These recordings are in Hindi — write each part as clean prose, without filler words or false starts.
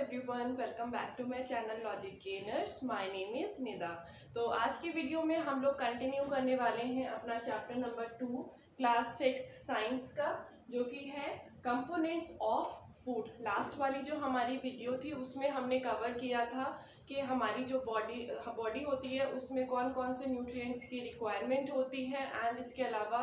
Everyone, welcome back to my channel Logic Gainers. My name is Nida. तो आज की वीडियो में हम लोग कंटिन्यू करने वाले हैं अपना चैप्टर नंबर 2 क्लास 6 साइंस का, जो कि है कंपोनेंट्स ऑफ फूड। लास्ट वाली जो हमारी वीडियो थी उसमें हमने कवर किया था कि हमारी जो बॉडी होती है उसमें कौन कौन से न्यूट्रिएंट्स की रिक्वायरमेंट होती है, एंड इसके अलावा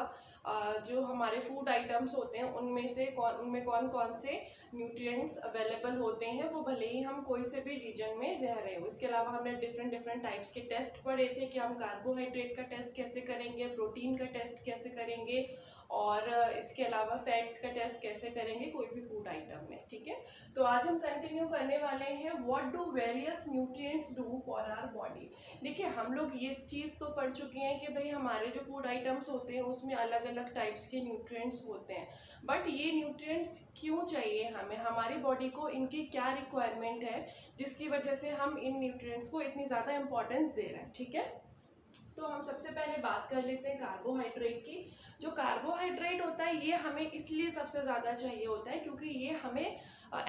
जो हमारे फूड आइटम्स होते हैं उनमें कौन कौन से न्यूट्रिएंट्स अवेलेबल होते हैं, वो भले ही हम कोई से भी रीजन में रह रहे हो। इसके अलावा हमने डिफरेंट टाइप्स के टेस्ट पढ़े थे कि हम कार्बोहाइड्रेट का टेस्ट कैसे करेंगे, प्रोटीन का टेस्ट कैसे करेंगे, और इसके अलावा फैट्स का टेस्ट कैसे करेंगे कोई भी फूड आइटम में। ठीक है, तो आज हम कंटिन्यू करने वाले हैं what do various nutrients do for our body. देखिए, हम लोग ये चीज़ तो पढ़ चुके हैं कि भाई हमारे जो फूड आइटम्स होते हैं उसमें अलग अलग टाइप्स के न्यूट्रिएंट्स होते हैं, बट ये न्यूट्रिएंट्स क्यों चाहिए हमें, हमारी बॉडी को इनकी क्या रिक्वायरमेंट है जिसकी वजह से हम इन न्यूट्रिएंट्स को इतनी ज़्यादा इंपॉर्टेंस दे रहे हैं। ठीक है, तो हम सबसे पहले बात कर लेते हैं कार्बोहाइड्रेट की। जो कार्बोहाइड्रेट होता है ये हमें इसलिए सबसे ज़्यादा चाहिए होता है क्योंकि ये हमें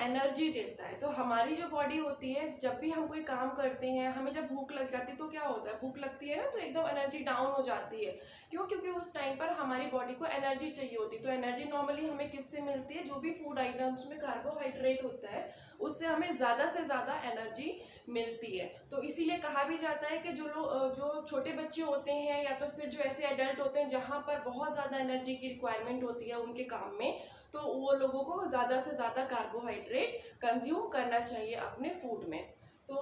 एनर्जी देता है। तो हमारी जो बॉडी होती है, जब भी हम कोई काम करते हैं, हमें जब भूख लग जाती है तो क्या होता है, भूख लगती है ना, तो एकदम एनर्जी डाउन हो जाती है। क्यों? क्योंकि उस टाइम पर हमारी बॉडी को एनर्जी चाहिए होती है। तो एनर्जी नॉर्मली हमें किससे मिलती है, जो भी फूड आइटम्स में कार्बोहाइड्रेट होता है उससे हमें ज़्यादा से ज़्यादा एनर्जी मिलती है। तो इसीलिए कहा भी जाता है कि जो छोटे बच्चे होते हैं या तो फिर जो ऐसे एडल्ट होते हैं जहाँ पर बहुत ज़्यादा एनर्जी की रिक्वायरमेंट होती है उनके काम में, तो वो लोगों को ज़्यादा से ज़्यादा कार्बोहाइड्रेट कंज्यूम करना चाहिए अपने फूड में। तो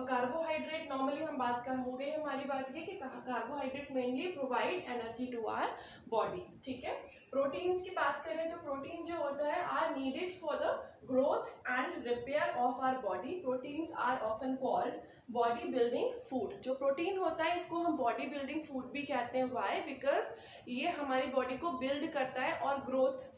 कार्बोहाइड्रेट नॉर्मली हम बात कर हो गई हमारी बात ये कि carbohydrate mainly provide energy to our body. ठीक है, प्रोटीन्स की बात करें तो प्रोटीन जो होता है are needed for the growth and repair of our body. Proteins are often called body building food. जो प्रोटीन होता है इसको हम बॉडी बिल्डिंग फूड भी कहते हैं। वाई? बिकॉज ये हमारी बॉडी को बिल्ड करता है और ग्रोथ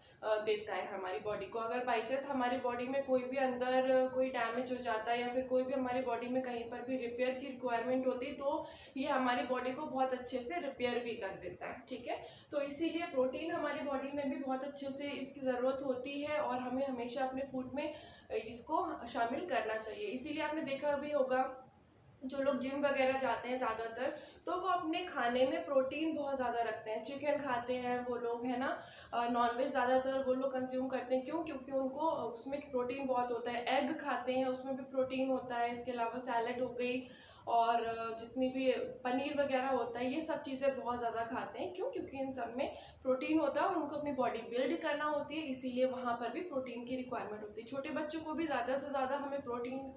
देता है हमारी बॉडी को। अगर बाई चांस हमारी बॉडी में कोई भी अंदर कोई डैमेज हो जाता है या फिर कोई भी हमारी बॉडी में कहीं पर भी रिपेयर की रिक्वायरमेंट होती है तो ये हमारी बॉडी को बहुत अच्छे से रिपेयर भी कर देता है। ठीक है, तो इसीलिए प्रोटीन हमारी बॉडी में भी बहुत अच्छे से इसकी ज़रूरत होती है और हमें हमेशा अपने फूड में इसको शामिल करना चाहिए। इसीलिए आपने देखा भी होगा जो लोग जिम वगैरह जाते हैं ज़्यादातर, तो वो अपने खाने में प्रोटीन बहुत ज़्यादा रखते हैं। चिकन खाते हैं वो लोग, है ना, नॉनवेज ज़्यादातर वो लोग कंज्यूम करते हैं। क्यों? क्योंकि उनको उसमें प्रोटीन बहुत होता है। एग खाते हैं, उसमें भी प्रोटीन होता है। इसके अलावा सैलड हो गई और जितनी भी पनीर वगैरह होता है, ये सब चीज़ें बहुत ज़्यादा खाते हैं। क्यों? क्योंकि इन सब में प्रोटीन होता है और उनको अपनी बॉडी बिल्ड करना होती है, इसीलिए वहाँ पर भी प्रोटीन की रिक्वायरमेंट होती है। छोटे बच्चों को भी ज़्यादा से ज़्यादा हमें प्रोटीन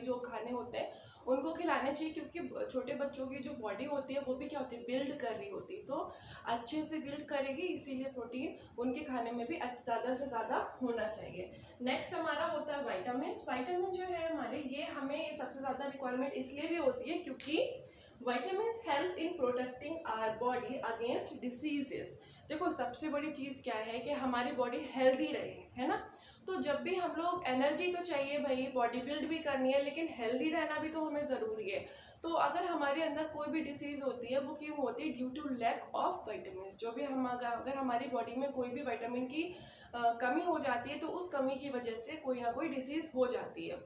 जो खाने होते हैं उनको खिलाने चाहिए, क्योंकि छोटे बच्चों की जो बॉडी होती है वो भी क्या होती है, बिल्ड कर रही होती है, तो अच्छे से बिल्ड करेगी, इसीलिए प्रोटीन उनके खाने में भी ज़्यादा से ज़्यादा होना चाहिए। नेक्स्ट हमारा होता है वाइटामिन। वाइटामिन जो है हमारे, ये हमें सबसे ज़्यादा रिक्वायरमेंट इसलिए भी होती है क्योंकि vitamins help in protecting our body against diseases. देखो, सबसे बड़ी चीज़ क्या है कि हमारी बॉडी हेल्दी रहे, है ना। तो जब भी हम लोग, एनर्जी तो चाहिए भाई, बॉडी बिल्ड भी करनी है, लेकिन हेल्दी रहना भी तो हमें ज़रूरी है। तो अगर हमारे अंदर कोई भी डिसीज़ होती है वो क्यों होती है, due to lack of vitamin. जो भी हम अगर हमारी बॉडी में कोई भी विटामिन की कमी हो जाती है तो उस कमी की वजह से कोई ना कोई डिसीज़ हो जाती है।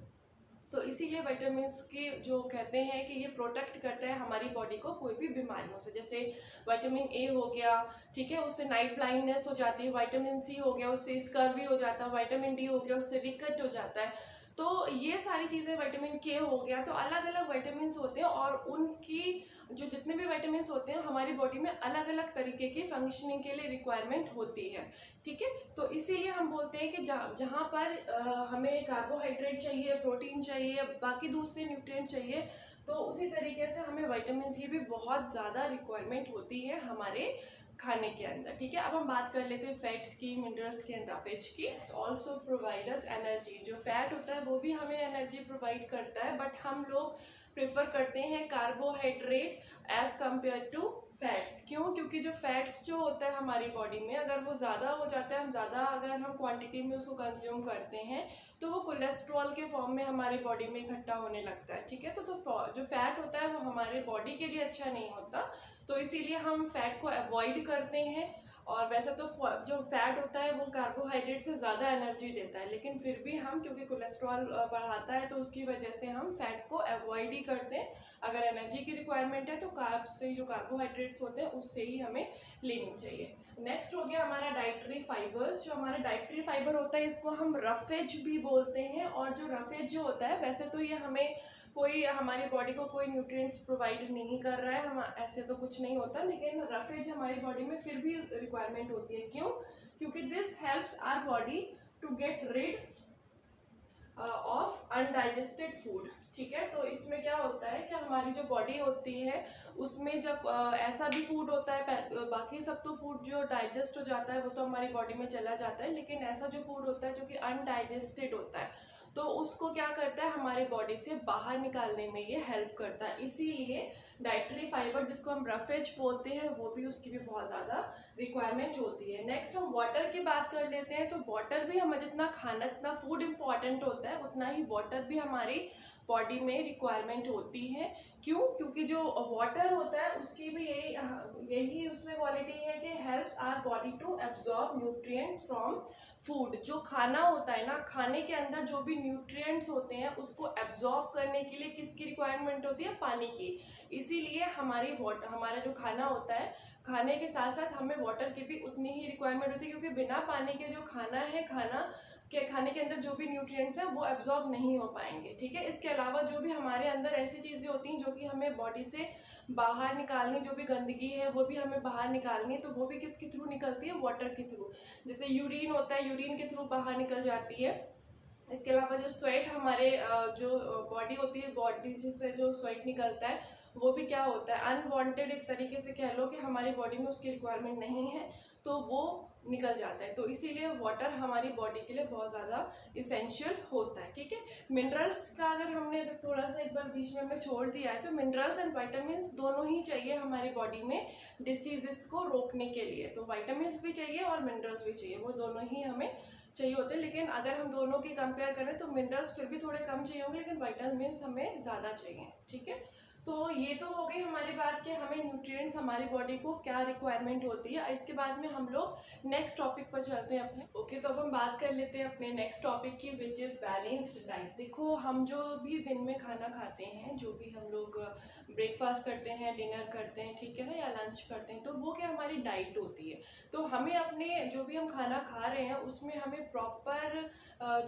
तो इसीलिए विटामिन्स की जो कहते हैं कि ये प्रोटेक्ट करता है हमारी बॉडी को कोई भी बीमारियों से। जैसे विटामिन ए हो गया, ठीक है, उससे नाइट ब्लाइंडनेस हो जाती है। विटामिन सी हो गया, उससे स्कर्वी हो जाता है। विटामिन डी हो गया, उससे रिकट हो जाता है। तो ये सारी चीज़ें, विटामिन के हो गया, तो अलग अलग विटामिन्स होते हैं और उनकी जो जितने भी विटामिन्स होते हैं हमारी बॉडी में अलग अलग तरीके की फंक्शनिंग के लिए रिक्वायरमेंट होती है। ठीक है, तो इसीलिए हम बोलते हैं कि जहाँ पर हमें कार्बोहाइड्रेट चाहिए, प्रोटीन चाहिए, बाकी दूसरे न्यूट्रिएंट चाहिए, तो उसी तरीके से हमें विटामिन्स की भी बहुत ज़्यादा रिक्वायरमेंट होती है हमारे खाने के अंदर। ठीक है, अब हम बात कर लेते हैं फैट्स की, मिनरल्स की एंड वेज की। Also provide us energy. जो फैट होता है वो भी हमें एनर्जी प्रोवाइड करता है, बट हम लोग प्रेफर करते हैं carbohydrate as compared to fats. क्यों? क्योंकि जो फैट्स जो होता है हमारी बॉडी में, अगर वो ज़्यादा हो जाता है, अगर हम क्वांटिटी में उसको कंज्यूम करते हैं तो वो कोलेस्ट्रॉल के फॉर्म में हमारी बॉडी में इकट्ठा होने लगता है। ठीक है, तो जो फैट होता है वो हमारे बॉडी के लिए अच्छा नहीं होता, तो इसीलिए हम फैट को अवॉइड करते हैं और वैसे तो जो फैट होता है वो कार्बोहाइड्रेट से ज़्यादा एनर्जी देता है, लेकिन फिर भी हम क्योंकि कोलेस्ट्रॉल बढ़ाता है तो उसकी वजह से हम फैट को अवॉइड ही करते हैं। अगर एनर्जी की रिक्वायरमेंट है तो कार्ब्स से जो कार्बोहाइड्रेट्स होते हैं उससे ही हमें लेनी चाहिए। नेक्स्ट हो गया हमारा डाइटरी फाइबर्स। जो हमारा डाइटरी फाइबर होता है इसको हम रफेज भी बोलते हैं, और जो रफेज जो होता है वैसे तो ये हमें कोई हमारी बॉडी को कोई न्यूट्रिएंट्स प्रोवाइड नहीं कर रहा है, हम ऐसे तो कुछ नहीं होता, लेकिन रफेज हमारी बॉडी में फिर भी रिक्वायरमेंट होती है। क्यों? क्योंकि this helps our body to get rid of undigested food. ठीक है, तो इसमें क्या होता है कि हमारी जो बॉडी होती है उसमें जब ऐसा भी फूड होता है, बाकी सब तो फूड जो डाइजेस्ट हो जाता है वो तो हमारी बॉडी में चला जाता है, लेकिन ऐसा जो फूड होता है जो कि अनडाइजेस्टेड होता है तो उसको क्या करता है हमारे बॉडी से बाहर निकालने में ये हेल्प करता है। इसीलिए डाइटरी फाइबर जिसको हम रफेज बोलते हैं वो भी उसकी भी बहुत ज़्यादा रिक्वायरमेंट होती है। नेक्स्ट हम वाटर की बात कर लेते हैं। तो वाटर भी हमें जितना खाना जितना फूड इम्पॉर्टेंट होता है उतना ही वाटर भी हमारी बॉडी में रिक्वायरमेंट होती है। क्यों? क्योंकि जो वाटर होता है उसकी भी यही उसमें क्वालिटी है कि helps our body to absorb nutrients from food. जो खाना होता है ना, खाने के अंदर जो भी न्यूट्रिएंट्स होते हैं उसको एब्जॉर्ब करने के लिए किसकी रिक्वायरमेंट होती है? पानी की। इसीलिए हमारा जो खाना होता है, खाने के साथ साथ हमें वाटर की भी उतनी ही रिक्वायरमेंट होती है, क्योंकि बिना पानी के जो खाने के अंदर जो भी न्यूट्रिएंट्स हैं वो एब्जॉर्ब नहीं हो पाएंगे। ठीक है, इसके अलावा जो भी हमारे अंदर ऐसी चीज़ें होती हैं जो कि हमें बॉडी से बाहर निकालनी, जो भी गंदगी है वो भी हमें बाहर निकालनी है, तो वो भी किसके थ्रू निकलती है? वाटर के थ्रू। जैसे यूरिन होता है, यूरिन के थ्रू बाहर निकल जाती है। इसके अलावा जो स्वेट हमारे जो बॉडी होती है, बॉडी जिससे जो स्वेट निकलता है वो भी क्या होता है? अनवांटेड, एक तरीके से कह लो कि हमारी बॉडी में उसकी रिक्वायरमेंट नहीं है तो वो निकल जाता है। तो इसीलिए वाटर हमारी बॉडी के लिए बहुत ज़्यादा इसेंशियल होता है। ठीक है, मिनरल्स का अगर हमने थोड़ा सा एक बार बीच में हमने छोड़ दिया है तो मिनरल्स एंड वाइटामिन दोनों ही चाहिए हमारी बॉडी में डिसीजेस को रोकने के लिए। तो वाइटामिन भी चाहिए और मिनरल्स भी चाहिए, वो दोनों ही हमें चाहिए होते हैं। लेकिन अगर हम दोनों की कंपेयर करें तो मिनरल्स फिर भी थोड़े कम चाहिए होंगे, लेकिन वाइटामिन हमें ज़्यादा चाहिए। ठीक है, तो ये तो हो गई हमारी बात कि हमें न्यूट्रिएंट्स हमारी बॉडी को क्या रिक्वायरमेंट होती है। इसके बाद में हम लोग नेक्स्ट टॉपिक पर चलते हैं अपने। ओके, तो अब हम बात कर लेते हैं अपने नेक्स्ट टॉपिक की, विच इज़ बैलेंस्ड डाइट। देखो, हम जो भी दिन में खाना खाते हैं, जो भी हम लोग ब्रेकफास्ट करते हैं, डिनर करते हैं, ठीक है ना, या लंच करते हैं, तो वो क्या हमारी डाइट होती है। तो हमें अपने जो भी हम खाना खा रहे हैं उसमें हमें प्रॉपर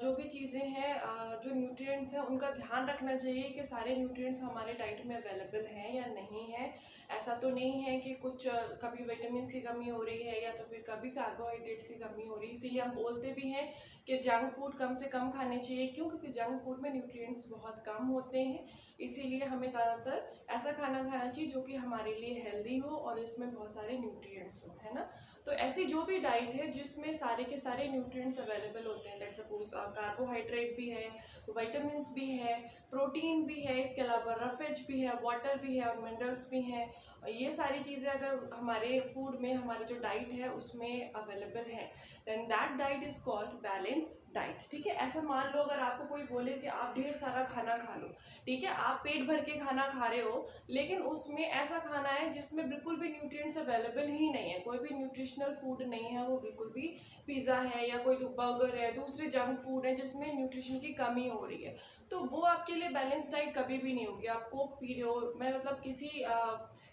जो भी चीज़ें हैं, जो न्यूट्रिएंट्स हैं उनका ध्यान रखना चाहिए कि सारे न्यूट्रिएंट्स हमारे डाइट में अवेलेबल हैं या नहीं है। ऐसा तो नहीं है कि कुछ कभी विटामिन की कमी हो रही है या तो फिर कभी कार्बोहाइड्रेट्स की कमी हो रही है। इसीलिए हम बोलते भी हैं कि जंक फूड कम से कम खाने चाहिए। क्यों? क्योंकि जंक फूड में न्यूट्रिएंट्स बहुत कम होते हैं। इसीलिए हमें ज़्यादातर ऐसा खाना खाना चाहिए जो कि हमारे लिए हेल्दी हो और इसमें बहुत सारे न्यूट्रिएंट्स हो, है ना। तो ऐसी जो भी डाइट है जिसमें सारे के सारे न्यूट्रिएंट्स अवेलेबल होते हैं, लेट्स सपोज कार्बोहाइड्रेट भी है, विटामिन भी है, प्रोटीन भी है, इसके अलावा रफेज भी है, वाटर भी है और मिनरल्स भी हैं, ये सारी चीज़ें अगर हमारे फूड में, हमारे जो डाइट है उसमें अवेलेबल है, then that diet is called balance diet. ठीक है, ऐसा मान लो अगर आपको कोई बोले कि आप ढेर सारा खाना खा लो, ठीक है, आप पेट भर के खाना खा रहे हो, लेकिन उसमें ऐसा खाना है जिसमें बिल्कुल भी न्यूट्रिएंट्स अवेलेबल ही नहीं है, कोई भी न्यूट्रिशनल फूड नहीं है, वो बिल्कुल भी पिज़्ज़ा है या कोई बर्गर है, दूसरे जंक फूड है जिसमें न्यूट्रिशन की कमी हो रही है, तो वो आपके लिए बैलेंस डाइट कभी भी नहीं होगी। आप कोक पी रहे हो, मैं मतलब किसी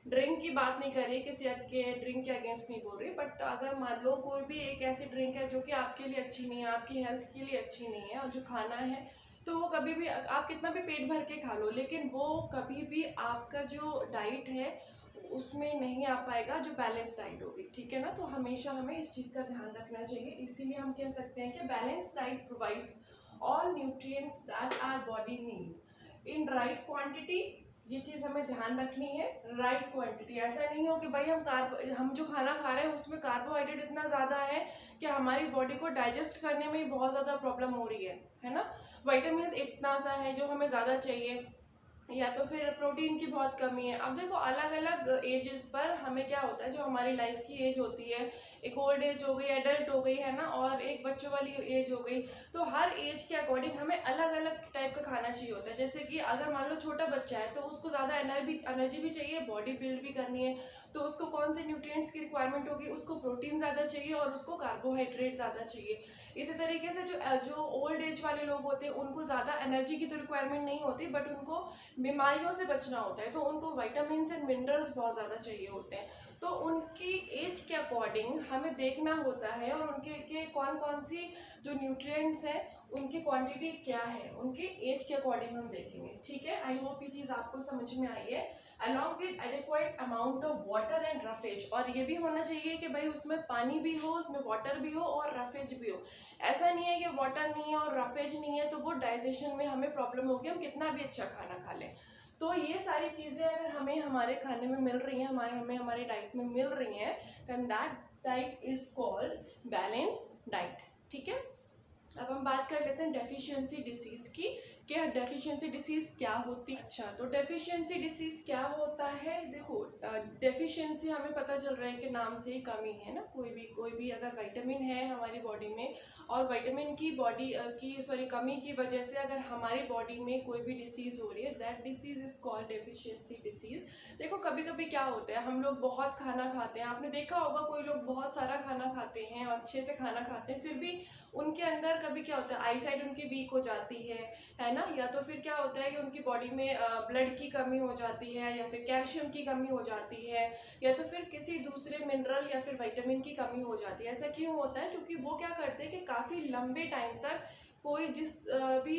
ड्रिंक की बात नहीं कर रही, किसी के ड्रिंक के अगेंस्ट नहीं बोल रही, बट अगर मान लो कोई भी एक ऐसी ड्रिंक है जो कि आपके लिए अच्छी नहीं है, आपकी हेल्थ के लिए अच्छी नहीं है, और जो खाना है तो वो कभी भी आप कितना भी पेट भर के खा लो, लेकिन वो कभी भी आपका जो डाइट है उसमें नहीं आ पाएगा, जो बैलेंस डाइट होगी। ठीक है ना, तो हमेशा हमें इस चीज़ का ध्यान रखना चाहिए। इसीलिए हम कह सकते हैं कि balance diet provides all nutrients that our body needs in right quantity. ये चीज़ हमें ध्यान रखनी है, राइट क्वांटिटी। ऐसा नहीं हो कि भाई हम जो खाना खा रहे हैं उसमें कार्बोहाइड्रेट इतना ज़्यादा है कि हमारी बॉडी को डाइजेस्ट करने में ही बहुत ज़्यादा प्रॉब्लम हो रही है ना। विटामिन इतना सा है जो हमें ज़्यादा चाहिए, या तो फिर प्रोटीन की बहुत कमी है। अब देखो अलग अलग एजेस पर हमें क्या होता है, जो हमारी लाइफ की एज होती है, एक ओल्ड एज हो गई, एडल्ट हो गई है ना, और एक बच्चों वाली एज हो गई, तो हर एज के अकॉर्डिंग हमें अलग अलग टाइप का खाना चाहिए होता है। जैसे कि अगर मान लो छोटा बच्चा है तो उसको ज़्यादा एनर्जी भी चाहिए, बॉडी बिल्ड भी करनी है, तो उसको कौन से न्यूट्रिएंट्स की रिक्वायरमेंट होगी, उसको प्रोटीन ज़्यादा चाहिए और उसको कार्बोहाइड्रेट ज़्यादा चाहिए। इसी तरीके से जो जो ओल्ड एज वाले लोग होते हैं उनको ज़्यादा एनर्जी की तो रिक्वायरमेंट नहीं होती, बट उनको बीमारियों से बचना होता है, तो उनको विटामिन्स एंड मिनरल्स बहुत ज़्यादा चाहिए होते हैं। तो उनकी एज के अकॉर्डिंग हमें देखना होता है, और उनके के कौन कौन सी जो न्यूट्रिएंट्स हैं उनकी क्वांटिटी क्या है, उनके एज के अकॉर्डिंग हम देखेंगे। ठीक है, आई होप ये चीज़ आपको समझ में आई है। Along with adequate amount of water and roughage, और ये भी होना चाहिए कि भाई उसमें पानी भी हो, उसमें वाटर भी हो और रफेज भी हो। ऐसा नहीं है कि वाटर नहीं है और रफेज नहीं है तो वो डाइजेशन में हमें प्रॉब्लम होगी, हम कितना भी अच्छा खाना खा लें। तो ये सारी चीज़ें अगर हमें हमारे खाने में मिल रही हैं, हमें हमारी डाइट में मिल रही हैं, then that diet is called balance diet. ठीक है, अब हम बात कर लेते हैं डेफिशिएंसी डिसीज़ की, कि डेफिशिएंसी डिसीज़ क्या होती है। अच्छा, तो डेफिशिएंसी डिसीज़ क्या होता है, देखो डेफिशिएंसी हमें पता चल रहा है कि नाम से ही कमी है ना, कोई भी अगर विटामिन है हमारी बॉडी में, और विटामिन की कमी की वजह से अगर हमारी बॉडी में कोई भी डिसीज़ हो रही है, that disease is called deficiency disease. देखो कभी कभी क्या होता है, हम लोग बहुत खाना खाते हैं, आपने देखा होगा कोई लोग बहुत सारा खाना खाते हैं, अच्छे से खाना खाते हैं, फिर भी उनके अंदर कभी क्या होता है, आई साइड उनकी वीक हो जाती है ना, या तो फिर क्या होता है कि उनकी बॉडी में ब्लड की कमी हो जाती है, या फिर कैल्शियम की कमी हो जाती है, या तो फिर किसी दूसरे मिनरल या फिर विटामिन की कमी हो जाती है। ऐसा क्यों होता है, क्योंकि वो क्या करते हैं कि काफ़ी लंबे टाइम तक कोई जिस भी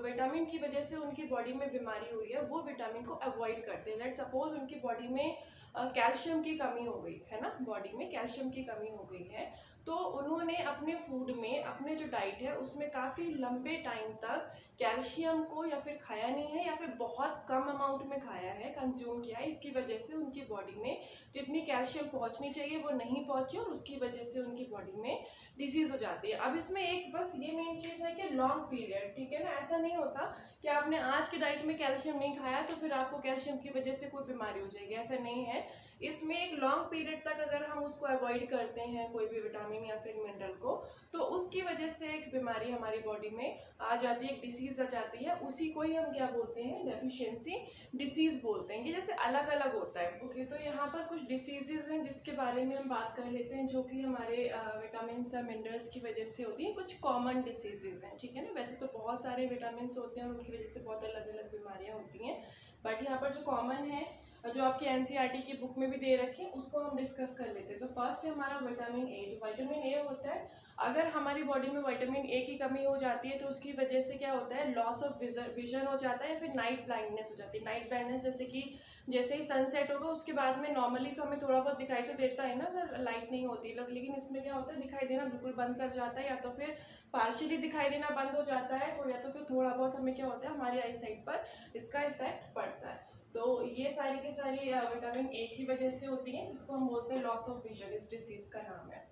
विटामिन की वजह से उनकी बॉडी में बीमारी हुई है वो विटामिन को अवॉइड करते हैं। लेट सपोज उनकी बॉडी में कैल्शियम की कमी हो गई है ना, बॉडी में कैल्शियम की कमी हो गई है, तो उन्होंने अपने फूड में, अपने जो डाइट है उसमें काफ़ी लंबे टाइम तक कैल्शियम को या फिर खाया नहीं है, या फिर बहुत कम अमाउंट में खाया है, कंज्यूम किया है। इसकी वजह से उनकी बॉडी में जितनी कैल्शियम पहुंचनी चाहिए वो नहीं पहुंची, और उसकी वजह से उनकी बॉडी में डिसीज़ हो जाती है। अब इसमें एक बस ये मेन चीज़ है कि लॉन्ग पीरियड, ठीक है ना, ऐसा नहीं होता कि आपने आज की डाइट में कैल्शियम नहीं खाया तो फिर आपको कैल्शियम की वजह से कोई बीमारी हो जाएगी, ऐसा नहीं है। इसमें एक लॉन्ग पीरियड तक अगर हम उसको अवॉइड करते हैं कोई भी विटामिन या फिर मिनरल को, तो उसकी वजह से एक बीमारी हमारी बॉडी में आ जाती है, एक डिसीज़ आ जाती है, उसी को ही हम क्या बोलते हैं, डेफिशिएंसी डिसीज़ बोलते हैं। ये जैसे अलग अलग होता है। ओके, तो यहाँ पर कुछ डिसीजेज हैं जिसके बारे में हम बात कर लेते हैं, जो कि हमारे विटामिन या मिनरल्स की वजह से होती हैं। कुछ कॉमन डिसीजेज हैं, ठीक है ना, वैसे तो बहुत सारे विटामिन होते हैं और उनकी वजह से बहुत अलग अलग बीमारियाँ होती हैं, बट यहाँ पर जो कॉमन है, जो आपकी एनसीईआरटी की बुक में भी दे रखी है, उसको हम डिस्कस कर लेते हैं। तो फर्स्ट है हमारा विटामिन ए। जो विटामिन ए होता है, अगर हमारी बॉडी में विटामिन ए की कमी हो जाती है तो उसकी वजह से क्या होता है, लॉस ऑफ विजन हो जाता है, या फिर नाइट ब्लाइंडनेस हो जाती है। नाइट ब्लाइंडनेस जैसे ही सनसेट होगा उसके बाद में नॉर्मली तो हमें थोड़ा बहुत दिखाई तो देता है ना अगर लाइट नहीं होती, लेकिन इसमें क्या होता है, दिखाई देना बिल्कुल बंद कर जाता है, या तो फिर पार्शियली दिखाई देना बंद हो जाता है, तो या तो फिर थोड़ा बहुत हमें क्या होता है, हमारी आई साइट पर इसका इफेक्ट पड़ता है। तो ये सारी की सारी विटामिन ए की वजह से होती है, जिसको हम बोलते हैं लॉस ऑफ विजन, इस डिसीज का नाम है।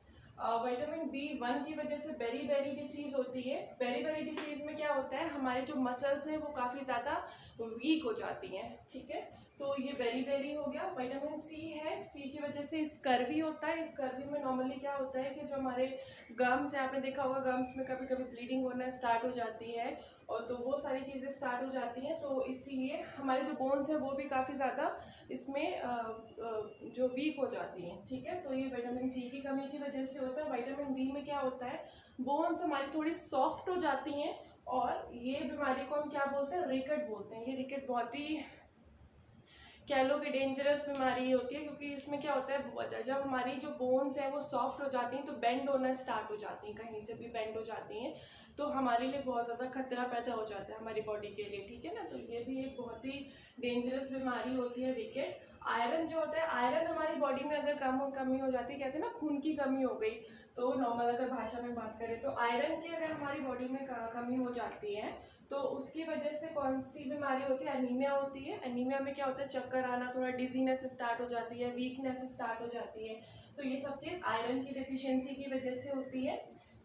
विटामिन B1 की वजह से बेरी डिसीज होती है। बेरी डिसीज में क्या होता है, हमारे जो मसल्स हैं वो काफ़ी ज़्यादा वीक हो जाती हैं, ठीक है, तो ये बेरी हो गया। विटामिन सी है, सी की वजह से स्कर्वी होता है। स्कर्वी में नॉर्मली क्या होता है कि जो हमारे गम्स है, आपने देखा होगा गम्स में कभी कभी ब्लीडिंग होना स्टार्ट हो जाती है, और तो वो सारी चीज़ें स्टार्ट हो जाती हैं, तो इसीलिए हमारे जो बोन्स हैं वो भी काफ़ी ज़्यादा इसमें जो वीक हो जाती हैं, ठीक है, तो ये विटामिन सी की कमी की वजह से होता है। विटामिन डी में क्या होता है, बोन्स हमारी थोड़ी सॉफ्ट हो जाती हैं, और ये बीमारी को हम क्या बोलते हैं, रिकेट बोलते हैं। ये रिकेट बहुत ही कह लो कि डेंजरस बीमारी होती है, क्योंकि इसमें क्या होता है, जब हमारी जो बोन्स हैं वो सॉफ्ट हो जाती हैं तो बेंड होना स्टार्ट हो जाती हैं, कहीं से भी बेंड हो जाती हैं, तो हमारे लिए बहुत ज़्यादा खतरा पैदा हो जाता है हमारी बॉडी के लिए, ठीक है ना, तो ये भी एक बहुत ही डेंजरस बीमारी होती है रिकेट। आयरन जो होता है, आयरन हमारी बॉडी में अगर कमी हो जाती है, कहते हैं ना खून की कमी हो गई, तो नॉर्मल अगर भाषा में बात करें तो आयरन की अगर हमारी बॉडी में कमी हो जाती है तो उसकी वजह से कौन सी बीमारी होती है, एनीमिया होती है। एनीमिया में क्या होता है, चक्कर आना, थोड़ा डिजीनेस स्टार्ट हो जाती है, वीकनेस स्टार्ट हो जाती है, तो ये सब चीज़ आयरन की डिफिशियंसी की वजह से होती है।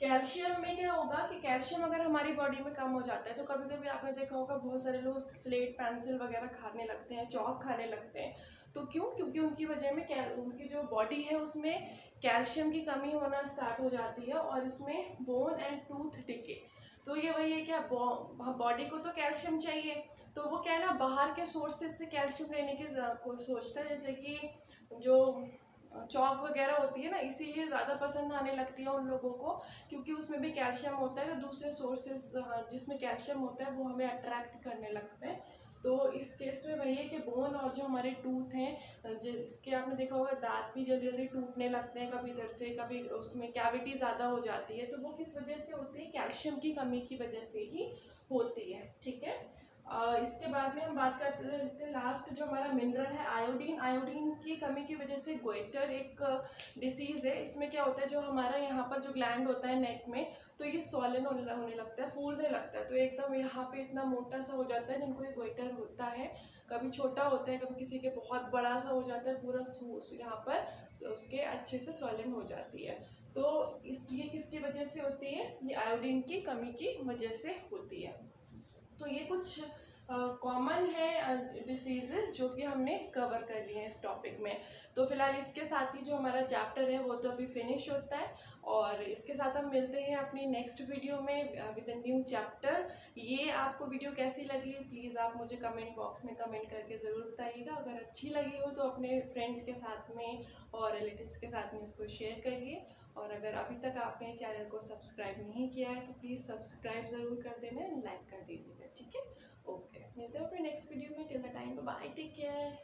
कैल्शियम में क्या होगा कि कैल्शियम अगर हमारी बॉडी में कम हो जाता है तो कभी कभी आपने देखा होगा बहुत सारे लोग स्लेट पेंसिल वगैरह खाने लगते हैं, चौक खाने लगते हैं। तो क्यों? क्योंकि उनकी वजह में उनकी जो बॉडी है उसमें कैल्शियम की कमी होना स्टार्ट हो जाती है और इसमें बोन एंड टूथ डिके। तो ये वही है क्या, बॉडी को तो कैल्शियम चाहिए, तो वो क्या है ना, बाहर के सोर्सेज से कैल्शियम लेने की को सोचता है, जैसे कि जो चौक वगैरह होती है ना, इसीलिए ज़्यादा पसंद आने लगती है उन लोगों को, क्योंकि उसमें भी कैल्शियम होता है। तो दूसरे सोर्सेस जिसमें कैल्शियम होता है वो हमें अट्रैक्ट करने लगते हैं। तो इस केस में वही है कि बोन और जो हमारे टूथ हैं, जिसके आपने देखा होगा दांत भी जल्दी जल्दी टूटने लगते हैं, कभी इधर से कभी उसमें कैविटी ज़्यादा हो जाती है, तो वो किस वजह से होती है? कैल्शियम की कमी की वजह से ही होती है। ठीक है। इसके बाद में हम बात करते हैं लास्ट जो हमारा मिनरल है आयोडीन। आयोडीन की कमी की वजह से गोइटर एक डिसीज़ है। इसमें क्या होता है, जो हमारा यहाँ पर जो ग्लैंड होता है नेक में, तो ये स्वॉलन होने लगता है, फूलने लगता है, तो एकदम यहाँ पे इतना मोटा सा हो जाता है जिनको ये गोइटर होता है। कभी छोटा होता है, कभी किसी के बहुत बड़ा सा हो जाता है, पूरा यहाँ पर उसके अच्छे से स्वॉलन हो जाती है। तो ये किसकी वजह से होती है? ये आयोडीन की कमी की वजह से होती है। तो ये कुछ कॉमन है डिसीजेस जो कि हमने कवर कर लिए हैं इस टॉपिक में। तो फिलहाल इसके साथ ही जो हमारा चैप्टर है वो तो अभी फिनिश होता है, और इसके साथ हम मिलते हैं अपनी नेक्स्ट वीडियो में विद अ न्यू चैप्टर। ये आपको वीडियो कैसी लगी प्लीज़ आप मुझे कमेंट बॉक्स में कमेंट करके ज़रूर बताइएगा। अगर अच्छी लगी हो तो अपने फ्रेंड्स के साथ में और रिलेटिव्स के साथ में इसको शेयर करिए, और अगर अभी तक आपने चैनल को सब्सक्राइब नहीं किया है तो प्लीज़ सब्सक्राइब ज़रूर कर देना, लाइक कर दीजिएगा। ठीक है, ओके, मिलते हैं अपने नेक्स्ट वीडियो में। Till the time, bye, take care.